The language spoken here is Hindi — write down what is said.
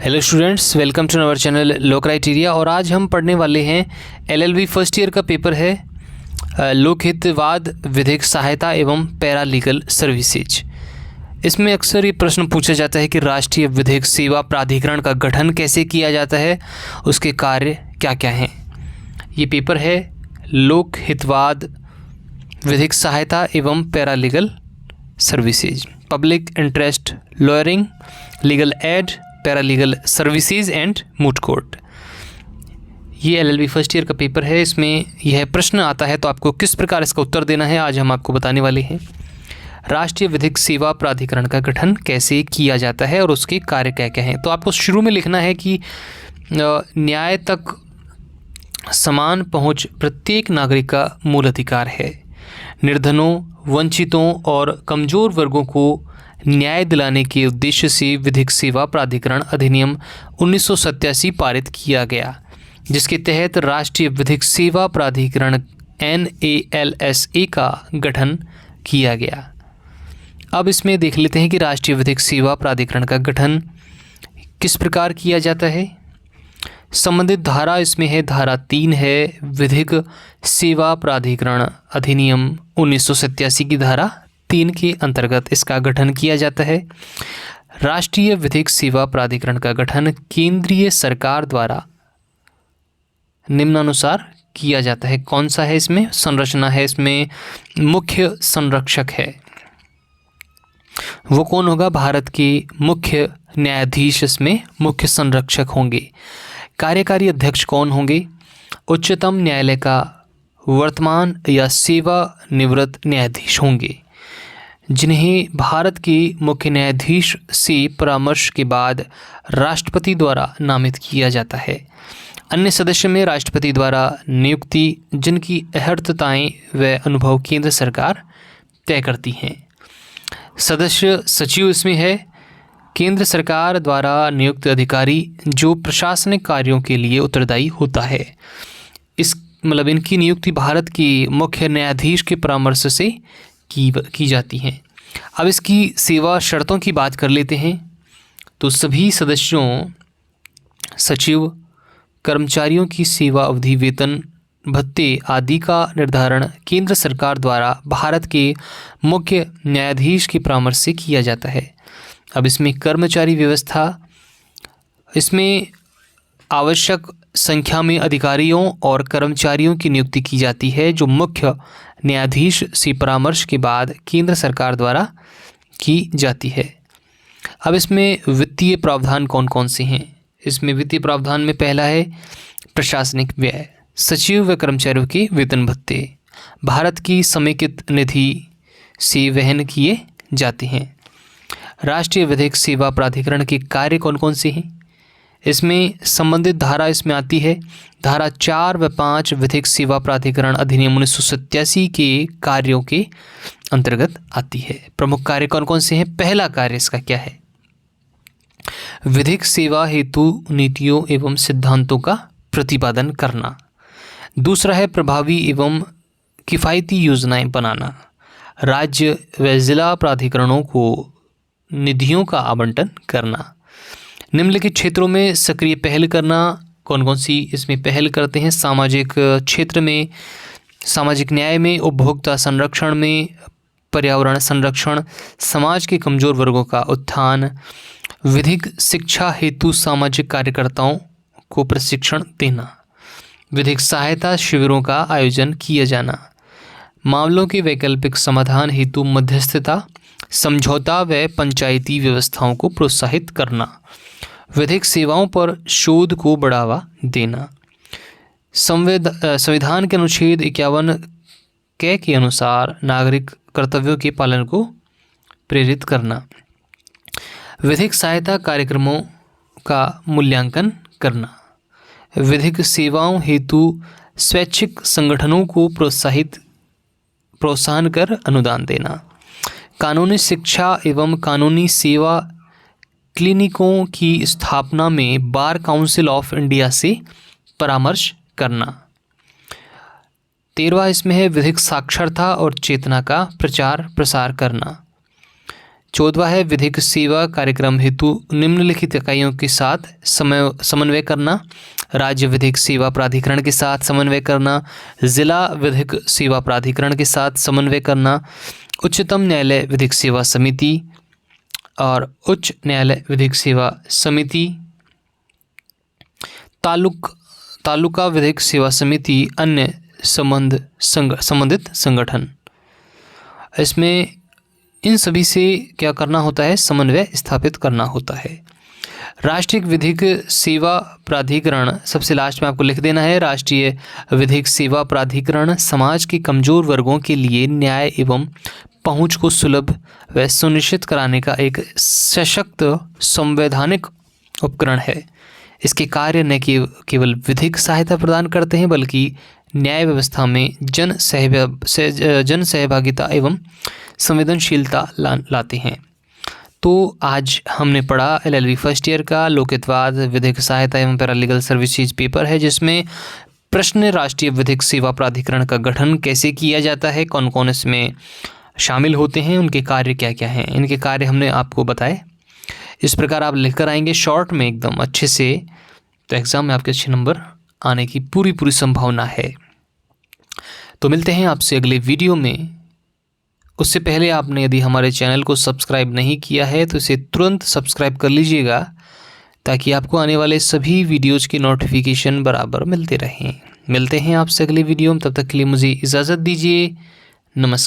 Hello students, welcome to our channel law criteria. और आज हम पढ़ने वाले हैं एलएलबी फर्स्ट ईयर का पेपर है लोकहितवाद, विधिक सहायता एवं पैरालीगल सर्विसेज। इसमें अक्सर ये प्रश्न पूछा जाता है कि राष्ट्रीय विधिक सेवा प्राधिकरण का गठन कैसे किया जाता है, उसके कार्य क्या क्या हैं। ये पेपर है लोकहितवाद, विधिक सहायता एवं paralegal services, public interest lawyering, legal aid, paralegal services and moot court. ये एलएलबी फर्स्ट ईयर का पेपर है। इसमें यह प्रश्न आता है तो आपको किस प्रकार इसका उत्तर देना है, आज हम आपको बताने वाले हैं। राष्ट्रीय विधिक सेवा प्राधिकरण का गठन कैसे किया जाता है और उसके कार्य क्या क्या हैं। तो आपको शुरू में लिखना है कि न्याय तक समान पहुंच प्रत्येक नागरिक का मूल अधिकार है। निर्धनों, वंचितों और कमज़ोर वर्गों को न्याय दिलाने के उद्देश्य से विधिक सेवा प्राधिकरण अधिनियम 1987 पारित किया गया, जिसके तहत राष्ट्रीय विधिक सेवा प्राधिकरण NALSA का गठन किया गया। अब इसमें देख लेते हैं कि राष्ट्रीय विधिक सेवा प्राधिकरण का गठन किस प्रकार किया जाता है। संबंधित धारा इसमें है, धारा 3 है, विधिक सेवा प्राधिकरण अधिनियम 1987 की धारा 3 के अंतर्गत इसका गठन किया जाता है। राष्ट्रीय विधिक सेवा प्राधिकरण का गठन केंद्रीय सरकार द्वारा निम्नानुसार किया जाता है। कौन सा है इसमें संरचना है, इसमें मुख्य संरक्षक है। वो कौन होगा? भारत के मुख्य न्यायाधीश इसमें मुख्य संरक्षक होंगे। कार्यकारी अध्यक्ष कौन होंगे? उच्चतम न्यायालय का वर्तमान या सेवानिवृत्त न्यायाधीश होंगे, जिन्हें भारत के मुख्य न्यायाधीश से परामर्श के बाद राष्ट्रपति द्वारा नामित किया जाता है। अन्य सदस्य में राष्ट्रपति द्वारा नियुक्ति, जिनकी अहर्तताएं व अनुभव केंद्र सरकार तय करती हैं। सदस्य सचिव इसमें है, केंद्र सरकार द्वारा नियुक्त अधिकारी जो प्रशासनिक कार्यों के लिए उत्तरदायी होता है। इनकी नियुक्ति भारत के मुख्य न्यायाधीश के परामर्श से की जाती हैं। अब इसकी सेवा शर्तों की बात कर लेते हैं। तो सभी सदस्यों, सचिव, कर्मचारियों की सेवा अवधि, वेतन, भत्ते आदि का निर्धारण केंद्र सरकार द्वारा भारत के मुख्य न्यायाधीश के परामर्श से किया जाता है। अब इसमें कर्मचारी व्यवस्था, इसमें आवश्यक संख्या में अधिकारियों और कर्मचारियों की नियुक्ति की जाती है, जो मुख्य न्यायाधीश से परामर्श के बाद केंद्र सरकार द्वारा की जाती है। अब इसमें वित्तीय प्रावधान कौन कौन से हैं? इसमें वित्तीय प्रावधान में पहला है प्रशासनिक व्यय, सचिव व कर्मचारियों के वेतन भत्ते भारत की समेकित निधि से वहन किए जाते हैं। राष्ट्रीय विधिक सेवा प्राधिकरण के कार्य कौन कौन से हैं? इसमें संबंधित धारा इसमें आती है, धारा 4 व 5 विधिक सेवा प्राधिकरण अधिनियम 1987 के कार्यों के अंतर्गत आती है। प्रमुख कार्य कौन कौन से हैं? पहला कार्य इसका क्या है? विधिक सेवा हेतु नीतियों एवं सिद्धांतों का प्रतिपादन करना। दूसरा है प्रभावी एवं किफ़ायती योजनाएं बनाना। राज्य व जिला प्राधिकरणों को निधियों का आवंटन करना। निम्नलिखित क्षेत्रों में सक्रिय पहल करना। कौन कौन सी इसमें पहल करते हैं? सामाजिक क्षेत्र में, सामाजिक न्याय में, उपभोक्ता संरक्षण में, पर्यावरण संरक्षण, समाज के कमज़ोर वर्गों का उत्थान, विधिक शिक्षा हेतु सामाजिक कार्यकर्ताओं को प्रशिक्षण देना, विधिक सहायता शिविरों का आयोजन किया जाना, मामलों के वैकल्पिक समाधान हेतु मध्यस्थता, समझौता व पंचायती व्यवस्थाओं को प्रोत्साहित करना, विधिक सेवाओं पर शोध को बढ़ावा देना, संविधान के अनुच्छेद 51 के अनुसार नागरिक कर्तव्यों के पालन को प्रेरित करना, विधिक सहायता कार्यक्रमों का मूल्यांकन करना, विधिक सेवाओं हेतु स्वैच्छिक संगठनों को प्रोत्साहन कर अनुदान देना, कानूनी शिक्षा एवं कानूनी सेवा क्लिनिकों की स्थापना में बार काउंसिल ऑफ इंडिया से परामर्श करना। 13वां इसमें है विधिक साक्षरता और चेतना का प्रचार प्रसार करना। 14वां है विधिक सेवा कार्यक्रम हेतु निम्नलिखित इकाइयों के साथ समन्वय करना। राज्य विधिक सेवा प्राधिकरण के साथ समन्वय करना, जिला विधिक सेवा प्राधिकरण के साथ समन्वय करना, उच्चतम न्यायालय विधिक सेवा समिति और उच्च न्यायालय विधिक सेवा समिति, तालुका विधिक सेवा समिति, अन्य संबंधित संगठन। इसमें इन सभी से क्या करना होता है, समन्वय स्थापित करना होता है। राष्ट्रीय विधिक सेवा प्राधिकरण, सबसे लास्ट में आपको लिख देना है, राष्ट्रीय विधिक सेवा प्राधिकरण समाज के कमजोर वर्गों के लिए न्याय एवं पहुंच को सुलभ व सुनिश्चित कराने का एक सशक्त संवैधानिक उपकरण है। इसके कार्य न केवल विधिक सहायता प्रदान करते हैं बल्कि न्याय व्यवस्था में जन सहभागिता एवं संवेदनशीलता लाते हैं। तो आज हमने पढ़ा LLB फर्स्ट ईयर का लोकहितवाद, विधिक सहायता एवं पैरालीगल सर्विसेज पेपर है, जिसमें प्रश्न राष्ट्रीय विधिक सेवा प्राधिकरण का गठन कैसे किया जाता है, कौन कौन इसमें शामिल होते हैं, उनके कार्य क्या क्या हैं, इनके कार्य हमने आपको बताए। इस प्रकार आप लिख कर आएंगे शॉर्ट में एकदम अच्छे से, तो एग्ज़ाम में आपके अच्छे नंबर आने की पूरी संभावना है। तो मिलते हैं आपसे अगले वीडियो में। उससे पहले आपने यदि हमारे चैनल को सब्सक्राइब नहीं किया है तो इसे तुरंत सब्सक्राइब कर लीजिएगा, ताकि आपको आने वाले सभी वीडियोज़ की नोटिफिकेशन बराबर मिलते रहें। मिलते हैं आपसे अगले वीडियो में, तब तक के लिए मुझे इजाज़त दीजिए। नमस्कार।